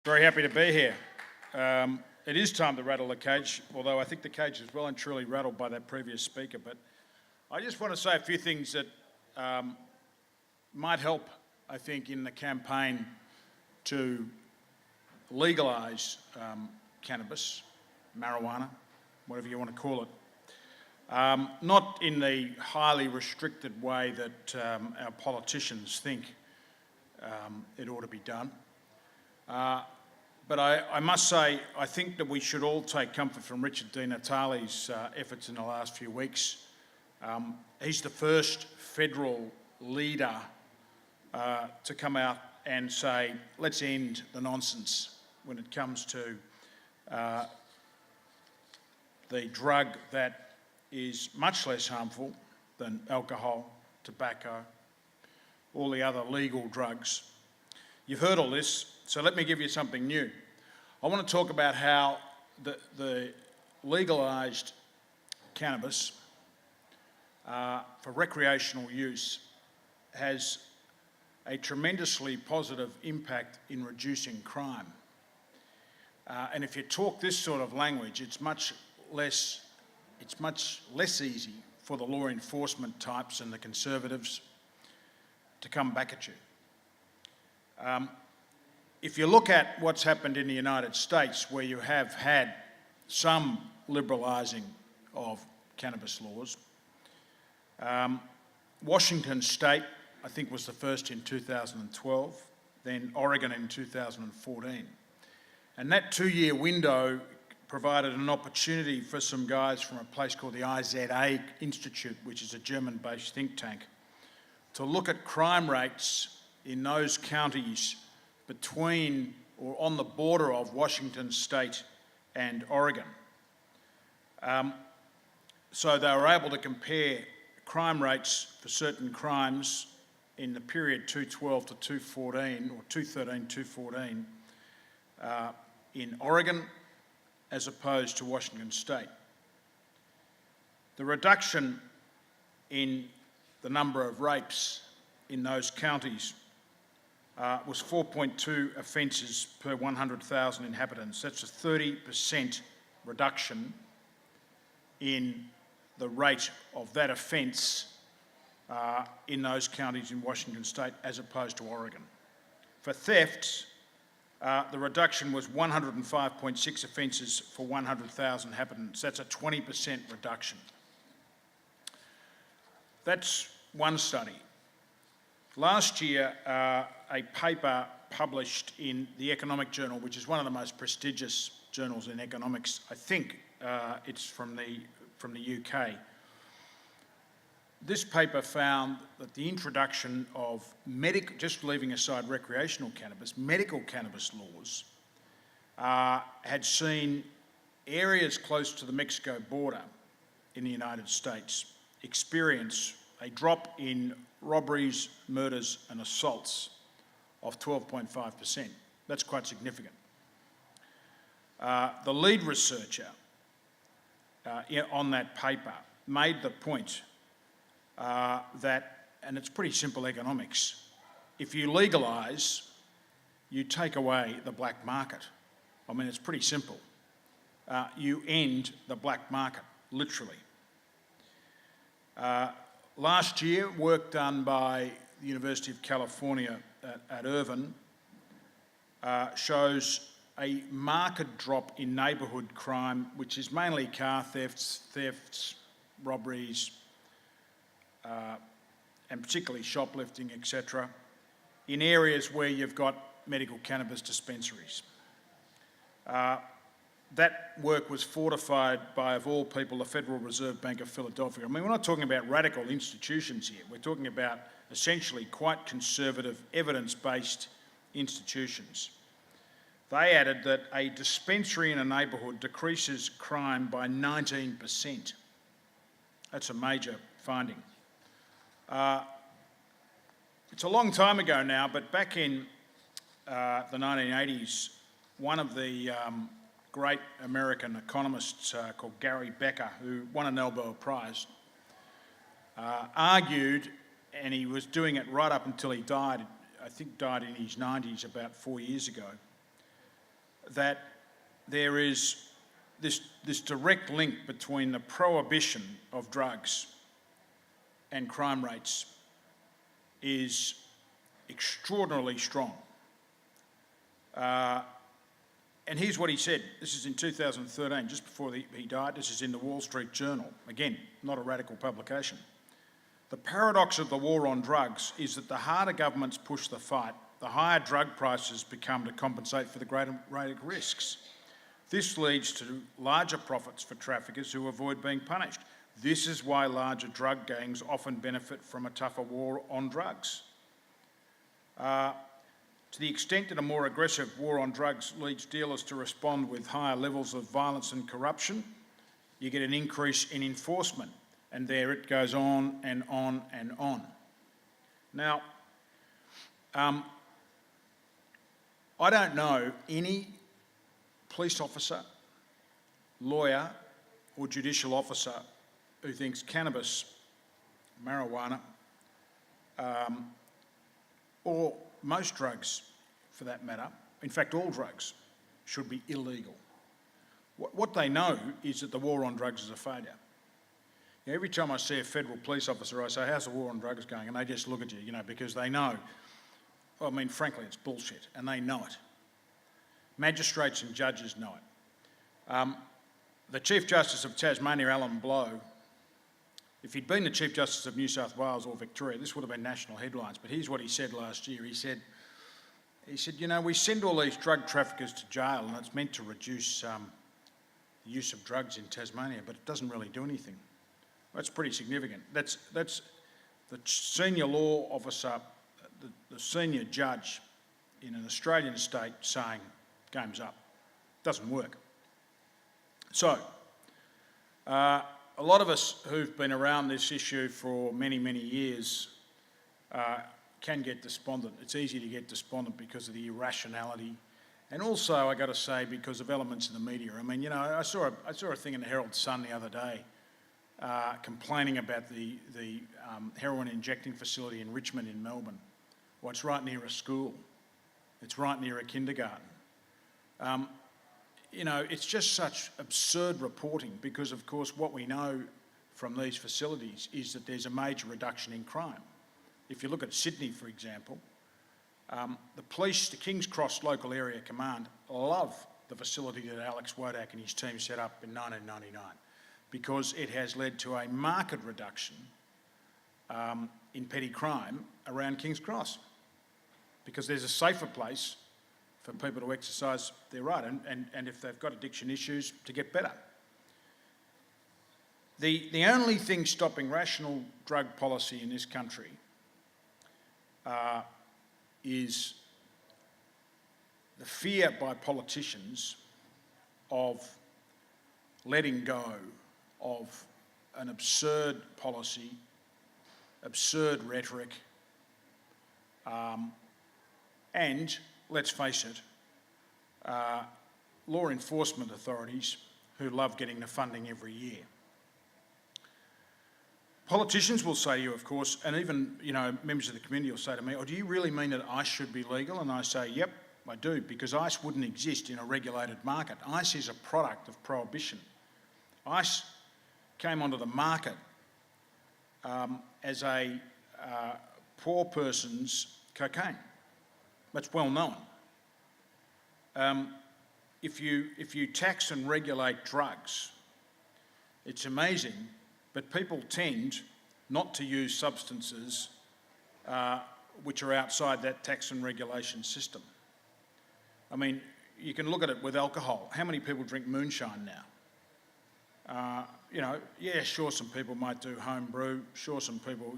Very happy to be here. It is time to rattle the cage, although I think the cage is well and truly rattled by that previous speaker. But I just want to say a few things that might help, I think, in the campaign to legalise cannabis, marijuana, whatever you want to call it. Not in the highly restricted way that our politicians think it ought to be done. But I must say, I think that we should all take comfort from Richard Di Natale's efforts in the last few weeks. He's the first federal leader to come out and say, let's end the nonsense when it comes to the drug that is much less harmful than alcohol, tobacco, all the other legal drugs. You've heard all this, so let me give you something new. I want to talk about how the legalised cannabis for recreational use has a tremendously positive impact in reducing crime. And if you talk this sort of language, it's much less easy for the law enforcement types and the conservatives to come back at you. If you look at what's happened in the United States, where you have had some liberalising of cannabis laws, Washington State, I think, was the first in 2012, then Oregon in 2014. And that 2-year window provided an opportunity for some guys from a place called the IZA Institute, which is a German-based think tank, to look at crime rates in those counties between or on the border of Washington State and Oregon. So they were able to compare crime rates for certain crimes in the period 2012 to 2014, or 2013, 2014, in Oregon as opposed to Washington State. The reduction in the number of rapes in those counties was 4.2 offences per 100,000 inhabitants. That's a 30% reduction in the rate of that offence in those counties in Washington State as opposed to Oregon. For thefts, the reduction was 105.6 offences for 100,000 inhabitants. That's a 20% reduction. That's one study. Last year, a paper published in the Economic Journal, which is one of the most prestigious journals in economics, I think it's from the UK. This paper found that the introduction of just leaving aside recreational cannabis, medical cannabis laws had seen areas close to the Mexico border in the United States experience a drop in robberies, murders and assaults of 12.5%. That's quite significant. The lead researcher on that paper made the point that, and it's pretty simple economics, if you legalise, you take away the black market. I mean, it's pretty simple. You end the black market, literally. Last year, work done by the University of California at Irvine shows a marked drop in neighbourhood crime, which is mainly car thefts, robberies, and particularly shoplifting, etc., in areas where you've got medical cannabis dispensaries. That work was fortified by, of all people, the Federal Reserve Bank of Philadelphia. I mean, we're not talking about radical institutions here. We're talking about essentially quite conservative, evidence-based institutions. They added that a dispensary in a neighbourhood decreases crime by 19%. That's a major finding. It's a long time ago now, but back in the 1980s, one of the great American economists called Gary Becker, who won a Nobel Prize, argued, and he was doing it right up until he died, I think died in his 90s about 4 years ago, that there is this direct link between the prohibition of drugs and crime rates is extraordinarily strong. And here's what he said. This is in 2013, just before he died. This is in the Wall Street Journal. Again, not a radical publication. The paradox of the war on drugs is that the harder governments push the fight, the higher drug prices become to compensate for the greater risks. This leads to larger profits for traffickers who avoid being punished. This is why larger drug gangs often benefit from a tougher war on drugs. To the extent that a more aggressive war on drugs leads dealers to respond with higher levels of violence and corruption, you get an increase in enforcement. And there it goes on and on and on. Now, I don't know any police officer, lawyer or judicial officer who thinks cannabis, marijuana, or most drugs for that matter, in fact all drugs, should be illegal. What they know is that the war on drugs is a failure. Every time I see a federal police officer, I say, how's the war on drugs going? And they just look at you, because they know, I mean, frankly, it's bullshit, and they know it. Magistrates and judges know it. The Chief Justice of Tasmania, Alan Blow, if he'd been the Chief Justice of New South Wales or Victoria, this would have been national headlines, but here's what he said last year. He said, we send all these drug traffickers to jail and it's meant to reduce the use of drugs in Tasmania, but it doesn't really do anything. That's pretty significant. That's the senior law officer, the senior judge in an Australian state saying, game's up. Doesn't work. So, a lot of us who've been around this issue for many, many years can get despondent. It's easy to get despondent because of the irrationality, and also, I got to say, because of elements in the media. I mean, I saw a thing in the Herald Sun the other day complaining about the heroin injecting facility in Richmond in Melbourne. Well, it's right near a school. It's right near a kindergarten. It's just such absurd reporting because, of course, what we know from these facilities is that there's a major reduction in crime. If you look at Sydney, for example, the police, the King's Cross Local Area Command, love the facility that Alex Wodak and his team set up in 1999 because it has led to a marked reduction in petty crime around King's Cross because there's a safer place for people to exercise their right and if they've got addiction issues, to get better. The only thing stopping rational drug policy in this country is the fear by politicians of letting go of an absurd policy, absurd rhetoric, and, let's face it, law enforcement authorities who love getting the funding every year. Politicians will say to you, of course, and even members of the community will say to me, do you really mean that ice should be legal? And I say, yep, I do, because ice wouldn't exist in a regulated market. Ice is a product of prohibition. Ice came onto the market as a poor person's cocaine. That's well known. If you tax and regulate drugs, it's amazing, but people tend not to use substances which are outside that tax and regulation system. I mean, you can look at it with alcohol. How many people drink moonshine now? Yeah, sure, some people might do home brew. Sure, some people,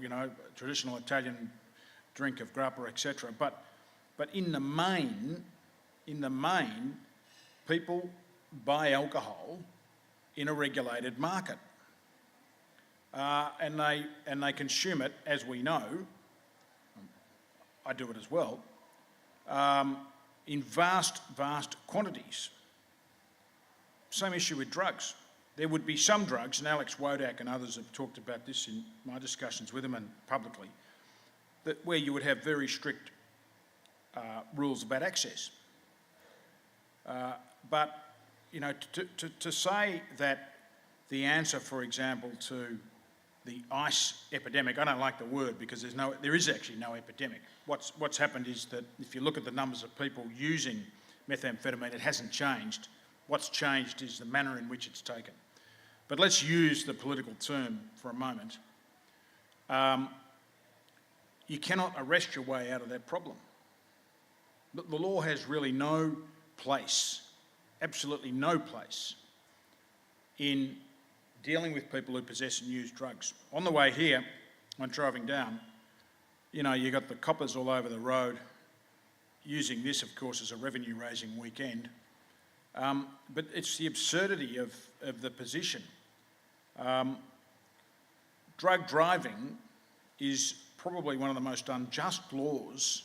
traditional Italian drink of grappa, etc. But in the main, people buy alcohol in a regulated market. And they consume it, as we know, I do it as well, in vast quantities. Same issue with drugs. There would be some drugs, and Alex Wodak and others have talked about this in my discussions with him and publicly, where you would have very strict rules about access. But, you know, to say that the answer, for example, to the ice epidemic, I don't like the word because there is actually no epidemic. What's happened is that if you look at the numbers of people using methamphetamine, it hasn't changed. What's changed is the manner in which it's taken. But let's use the political term for a moment. You cannot arrest your way out of that problem. But the law has really no place, absolutely no place, in dealing with people who possess and use drugs. On the way here, when driving down, you know, you got the coppers all over the road, using this, of course, as a revenue-raising weekend. But it's the absurdity of the position. Drug driving is probably one of the most unjust laws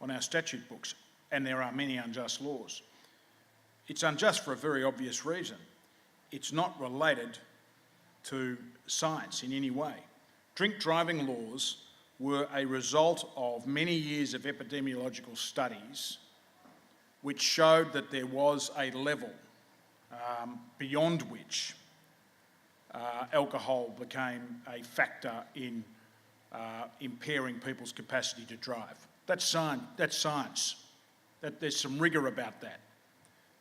on our statute books, and there are many unjust laws. It's unjust for a very obvious reason. It's not related to science in any way. Drink driving laws were a result of many years of epidemiological studies which showed that there was a level beyond which alcohol became a factor in impairing people's capacity to drive. That's science. There's some rigour about that.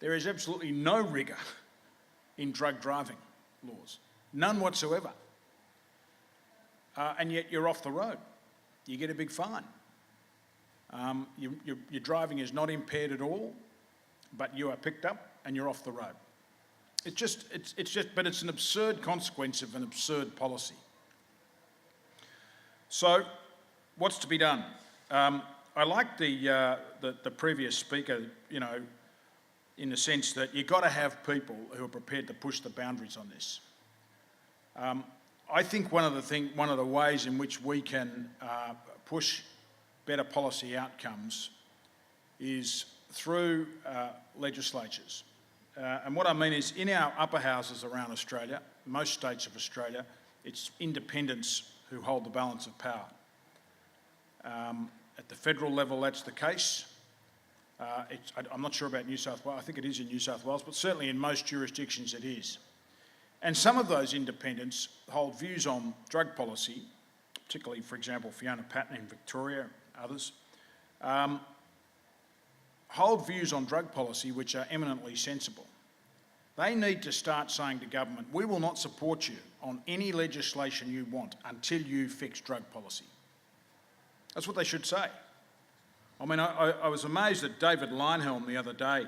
There is absolutely no rigour in drug driving laws, none whatsoever. And yet you're off the road. You get a big fine. Your driving is not impaired at all, but you are picked up and you're off the road. But it's an absurd consequence of an absurd policy. So, what's to be done? I like the previous speaker, you know, in the sense that you've got to have people who are prepared to push the boundaries on this. I think one of the ways in which we can push better policy outcomes is through legislatures. And what I mean is, in our upper houses around Australia, most states of Australia, it's independents who hold the balance of power. At the federal level, that's the case. I'm not sure about New South Wales. I think it is in New South Wales, but certainly in most jurisdictions it is. And some of those independents hold views on drug policy, particularly, for example, Fiona Patten in Victoria, others, hold views on drug policy which are eminently sensible. They need to start saying to government, we will not support you on any legislation you want until you fix drug policy. That's what they should say. I mean, I was amazed that David Leyonhjelm the other day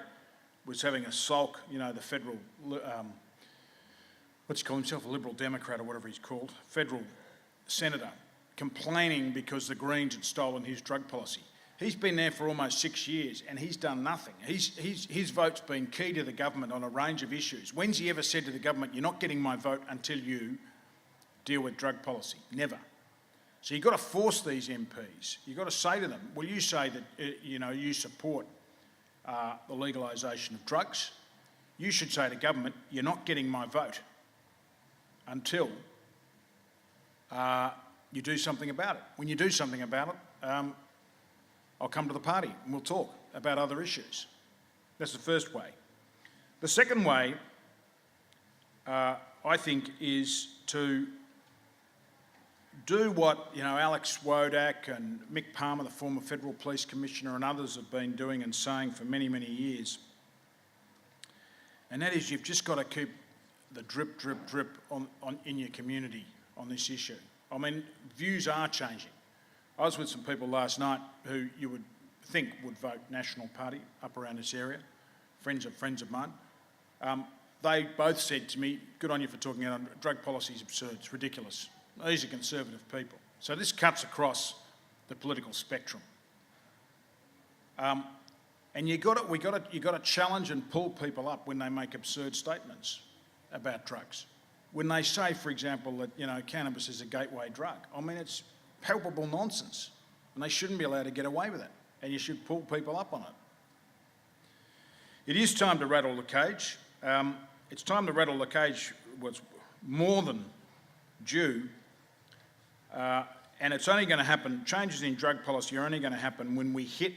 was having a sulk, you know, the federal, what's he call himself, a Liberal Democrat or whatever he's called, federal senator, complaining because the Greens had stolen his drug policy. He's been there for almost 6 years and he's done nothing. His vote's been key to the government on a range of issues. When's he ever said to the government, you're not getting my vote until you deal with drug policy? Never. So you've got to force these MPs. You've got to say to them, well, you say that you support the legalisation of drugs. You should say to government, you're not getting my vote until you do something about it. When you do something about it, I'll come to the party and we'll talk about other issues. That's the first way. The second way, I think, is to do what, you know, Alex Wodak and Mick Palmer, the former Federal Police Commissioner, and others have been doing and saying for many, many years. And that is, you've just got to keep the drip, drip, drip in your community on this issue. I mean, views are changing. I was with some people last night who you would think would vote National Party up around this area, friends of mine. They both said to me, good on you for talking about drug policy is absurd, it's ridiculous. These are conservative people. So this cuts across the political spectrum. And you've got to challenge and pull people up when they make absurd statements about drugs. When they say, for example, that, you know, cannabis is a gateway drug. I mean, it's palpable nonsense, and they shouldn't be allowed to get away with it, and you should pull people up on it. It is time to rattle the cage. It's time to rattle the cage was more than due, and it's only going to happen, changes in drug policy are only going to happen when we hit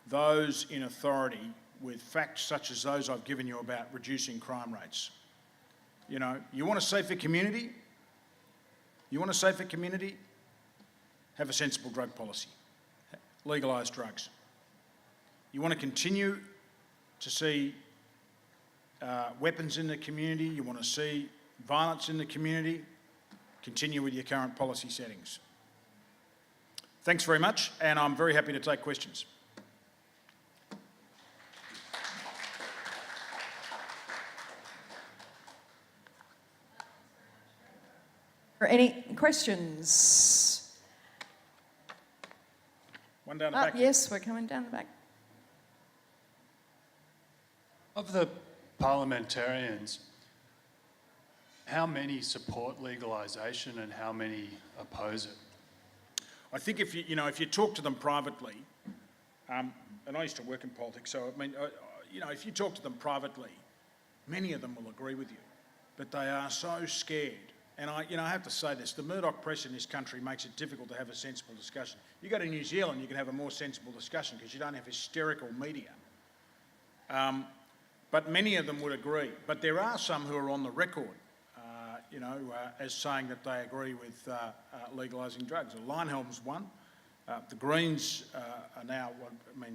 those in authority with facts such as those I've given you about reducing crime rates. You know, you want a safer community? You want a safer community? Have a sensible drug policy. Legalise drugs. You want to continue to see weapons in the community? You want to see violence in the community? Continue with your current policy settings. Thanks very much, and I'm very happy to take questions. Any questions? One down the back. Yes, we're coming down the back. Of the parliamentarians, how many support legalisation and how many oppose it? I think if you talk to them privately, and I used to work in politics, so I mean, if you talk to them privately, many of them will agree with you, but they are so scared. And I have to say this, the Murdoch press in this country makes it difficult to have a sensible discussion. You go to New Zealand, you can have a more sensible discussion because you don't have hysterical media. But many of them would agree. But there are some who are on the record, as saying that they agree with legalising drugs. Leinhelm's one. The Greens are now,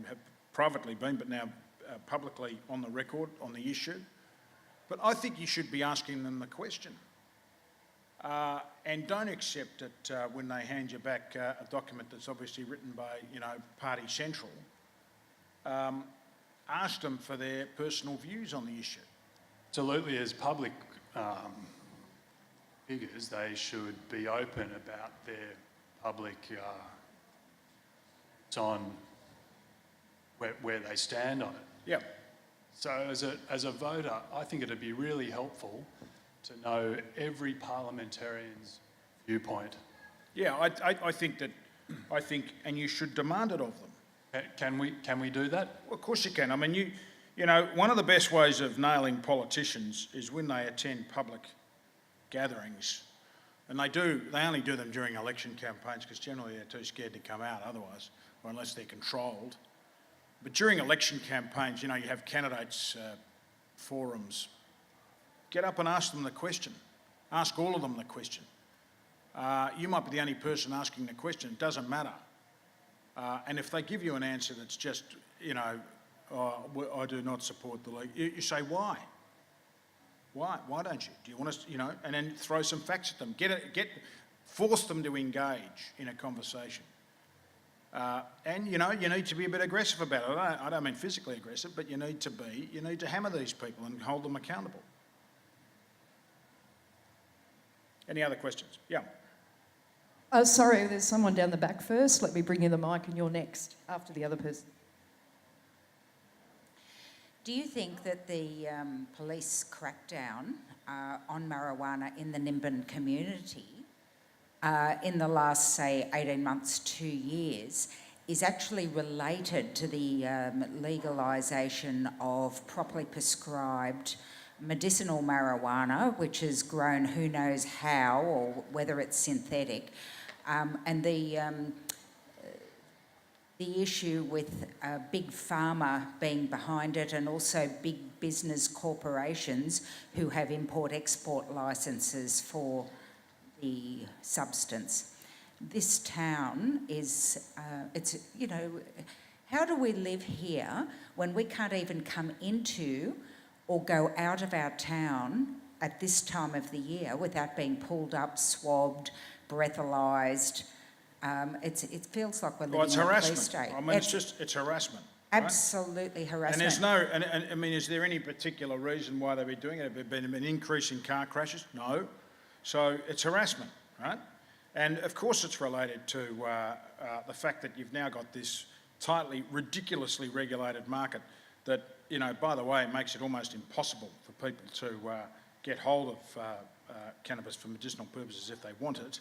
have privately been, but now publicly on the record on the issue. But I think you should be asking them the question. And don't accept it when they hand you back a document that's obviously written by, Party Central. Ask them for their personal views on the issue. Absolutely, as public figures, they should be open about their public on where they stand on it. Yeah. So as a voter, I think it'd be really helpful to know every parliamentarian's viewpoint. Yeah, I think, and you should demand it of them. Can we do that? Well, of course you can. I mean, one of the best ways of nailing politicians is when they attend public gatherings, and they only do them during election campaigns because generally they're too scared to come out otherwise, or unless they're controlled. But during election campaigns, you have candidates' forums. Get up and ask them the question. Ask all of them the question. You might be the only person asking the question. It doesn't matter. And if they give you an answer that's just, I do not support the league, you say, why? Why? Why don't you? Do you want to, and then throw some facts at them. Force them to engage in a conversation. And, you need to be a bit aggressive about it. I don't mean physically aggressive, but you need to hammer these people and hold them accountable. Any other questions? Yeah. Sorry, there's someone down the back first. Let me bring you the mic and you're next after the other person. Do you think that the police crackdown on marijuana in the Nimbin community in the last, say, 18 months, 2 years, is actually related to the legalisation of properly prescribed medicinal marijuana, which is grown who knows how or whether it's synthetic, and the issue with big pharma being behind it and also big business corporations who have import-export licences for the substance. This town is, how do we live here when we can't even come into or go out of our town at this time of the year without being pulled up, swabbed, breathalyzed? It feels like we're living in a police state. I mean, it's harassment. Right? Absolutely harassment. And there's is there any particular reason why they've been doing it? Have there been an increase in car crashes? No. So it's harassment, right? And of course it's related to the fact that you've now got this tightly, ridiculously regulated market that, by the way, makes it almost impossible for people to get hold of cannabis for medicinal purposes if they want it,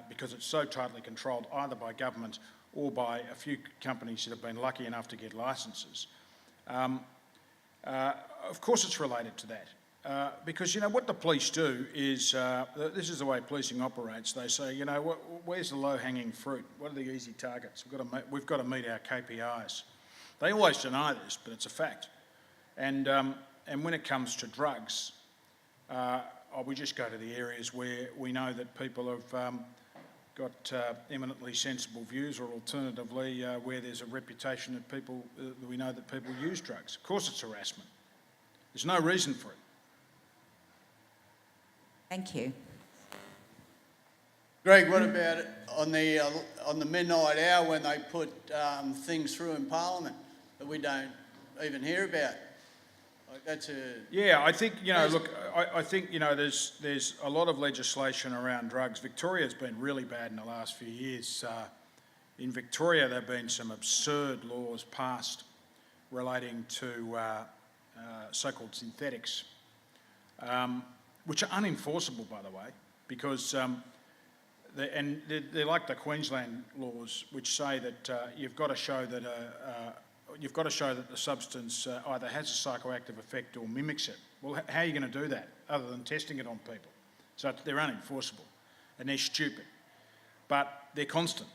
because it's so tightly controlled either by government or by a few companies that have been lucky enough to get licences. Of course it's related to that. Because, what the police do is, this is the way policing operates, they say, where's the low-hanging fruit? What are the easy targets? We've got to meet our KPIs. They always deny this, but it's a fact. And when it comes to drugs, we just go to the areas where we know that people have got eminently sensible views, or alternatively where there's a reputation that people, we know that people use drugs. Of course it's harassment. There's no reason for it. Thank you. Greg, what about on the midnight hour when they put things through in Parliament that we don't even hear about? Like that's a... Yeah, I think, look, I think, there's a lot of legislation around drugs. Victoria's been really bad in the last few years. In Victoria, there have been some absurd laws passed relating to so-called synthetics, which are unenforceable, by the way, because they're like the Queensland laws, which say that you've got to show that the substance either has a psychoactive effect or mimics it. Well, how are you going to do that other than testing it on people? So they're unenforceable and they're stupid, but they're constant.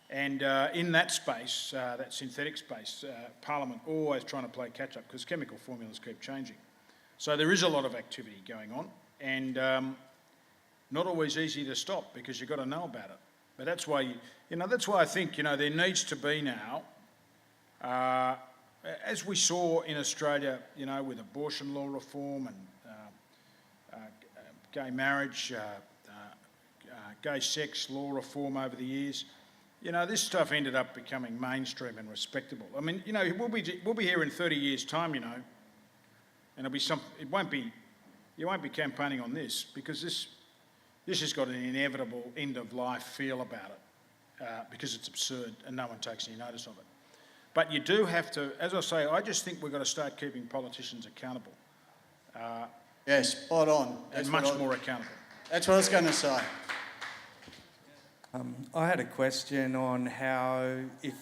And in that space, that synthetic space, Parliament always trying to play catch up because chemical formulas keep changing. So there is a lot of activity going on, and not always easy to stop because you've got to know about it. But that's why, that's why I think, there needs to be now, as we saw in Australia, with abortion law reform and gay marriage, gay sex law reform over the years, this stuff ended up becoming mainstream and respectable. I mean, we'll be here in 30 years' time, and it'll be you won't be campaigning on this because this has got an inevitable end-of-life feel about it because it's absurd and no one takes any notice of it. But you do have to, as I say, I just think we've got to start keeping politicians accountable. Yes, spot on. And much more accountable. That's what I was going to say. I had a question on how, if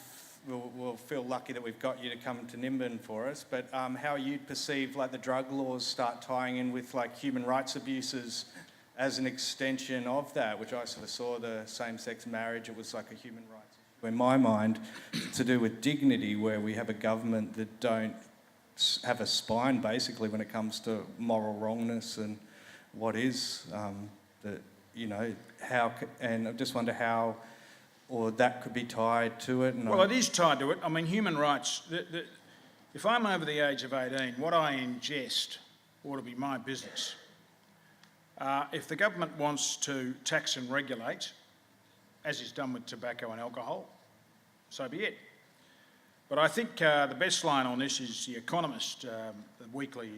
we'll feel lucky that we've got you to come to Nimbin for us, but how you'd perceive like the drug laws start tying in with like human rights abuses as an extension of that, which I sort of saw the same-sex marriage, it was like a human rights issue in my mind, to do with dignity, where we have a government that don't have a spine basically when it comes to moral wrongness and what is how, and I just wonder how, or that could be tied to it. Well, it is tied to it. I mean, human rights, if I'm over the age of 18, what I ingest ought to be my business. If the government wants to tax and regulate, as is done with tobacco and alcohol, so be it. But I think the best line on this is The Economist, the weekly,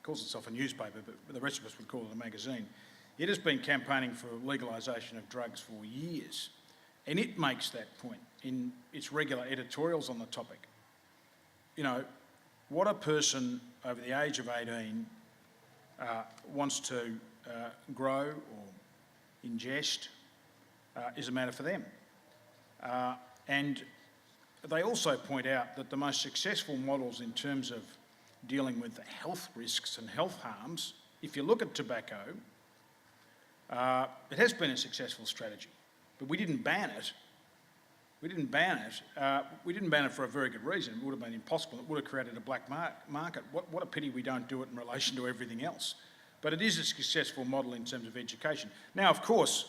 calls itself a newspaper, but the rest of us would call it a magazine. It has been campaigning for legalisation of drugs for years, and it makes that point in its regular editorials on the topic. What a person over the age of 18 wants to grow or ingest is a matter for them. And they also point out that the most successful models in terms of dealing with the health risks and health harms, if you look at tobacco, it has been a successful strategy, but we didn't ban it. We didn't ban it for a very good reason. It would have been impossible. It would have created a black market. What a pity we don't do it in relation to everything else. But it is a successful model in terms of education. Now, of course,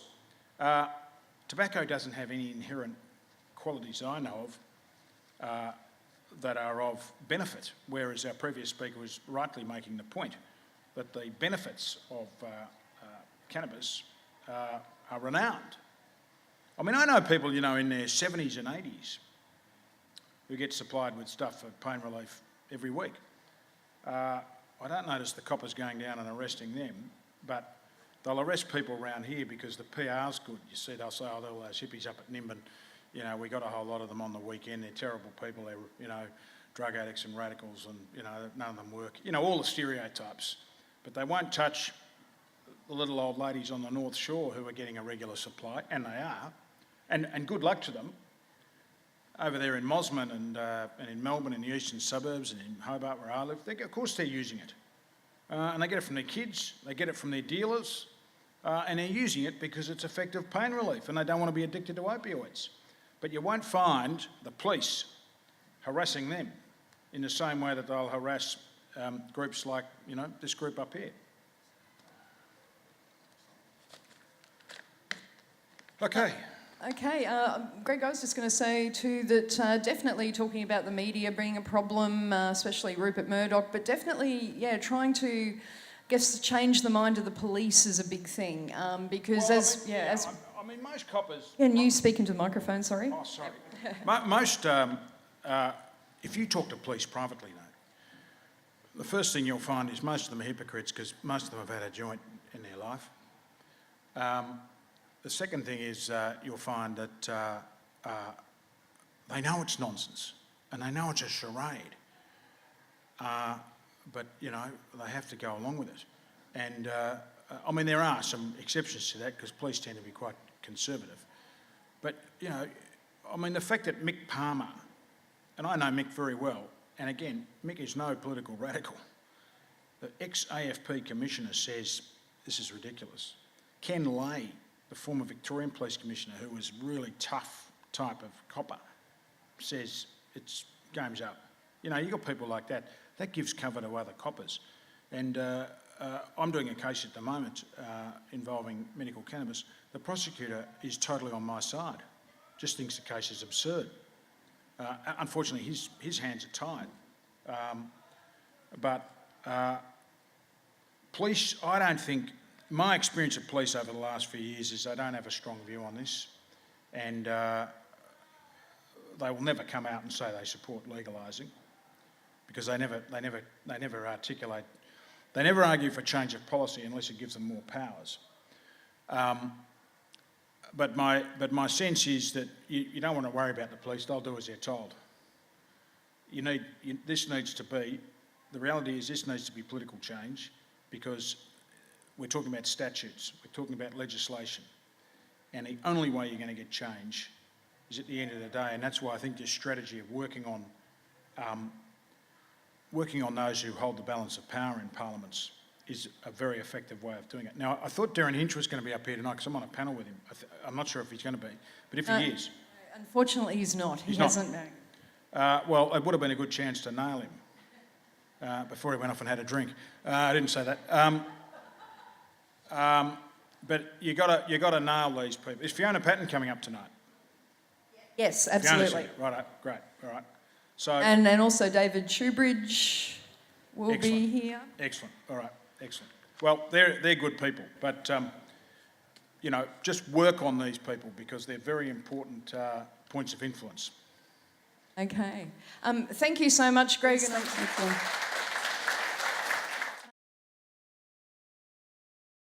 tobacco doesn't have any inherent qualities I know of that are of benefit, whereas our previous speaker was rightly making the point that the benefits of cannabis are renowned. I mean, I know people, in their 70s and 80s who get supplied with stuff for pain relief every week. I don't notice the coppers going down and arresting them, but they'll arrest people around here because the PR's good. You see, they'll say, oh, all those hippies up at Nimbin, we got a whole lot of them on the weekend. They're terrible people. They're, drug addicts and radicals and, none of them work. All the stereotypes. But they won't touch the little old ladies on the North Shore who are getting a regular supply, and they are. And good luck to them. Over there in Mosman and in Melbourne, in the eastern suburbs, and in Hobart, where I live, of course they're using it. And they get it from their kids, they get it from their dealers, and they're using it because it's effective pain relief, and they don't want to be addicted to opioids. But you won't find the police harassing them in the same way that they'll harass groups like, this group up here. Okay. Okay, Greg, I was just going to say too that definitely talking about the media being a problem, especially Rupert Murdoch, but definitely, trying to, change the mind of the police is a big thing because I mean, most coppers. Can you speak into the microphone? Sorry. Oh, sorry. Most, if you talk to police privately, the first thing you'll find is most of them are hypocrites because most of them have had a joint in their life. The second thing is you'll find that they know it's nonsense and they know it's a charade, but, they have to go along with it. And, I mean, there are some exceptions to that because police tend to be quite conservative. But, I mean, the fact that Mick Palmer, and I know Mick very well, and again, Mick is no political radical. The ex-AFP commissioner says this is ridiculous. Ken Lay, the former Victorian Police Commissioner, who was really tough type of copper, says it's game's up. You've got people like that. That gives cover to other coppers. And I'm doing a case at the moment involving medical cannabis. The prosecutor is totally on my side, just thinks the case is absurd. Unfortunately, his hands are tied. Police, I don't think, my experience of police over the last few years is they don't have a strong view on this, and they will never come out and say they support legalising because they never articulate, they never argue for change of policy unless it gives them more powers. But my sense is that you don't want to worry about the police; they'll do as they're told. This needs to be, the reality is this needs to be political change because we're talking about statutes, we're talking about legislation, and the only way you're going to get change is at the end of the day, and that's why I think this strategy of working on those who hold the balance of power in parliaments is a very effective way of doing it. Now, I thought Darren Hinch was going to be up here tonight because I'm on a panel with him. I'm not sure if he's going to be, but if he is... Unfortunately, he's not. He hasn't. Well, it would have been a good chance to nail him before he went off and had a drink. I didn't say that. But you got to nail these people. Is Fiona Patton coming up tonight? Yes, absolutely. Right, great, all right. So and also David Shoebridge will be here. Excellent, all right, excellent. Well, they're good people, but just work on these people because they're very important points of influence. Okay. Thank you so much, Greg. And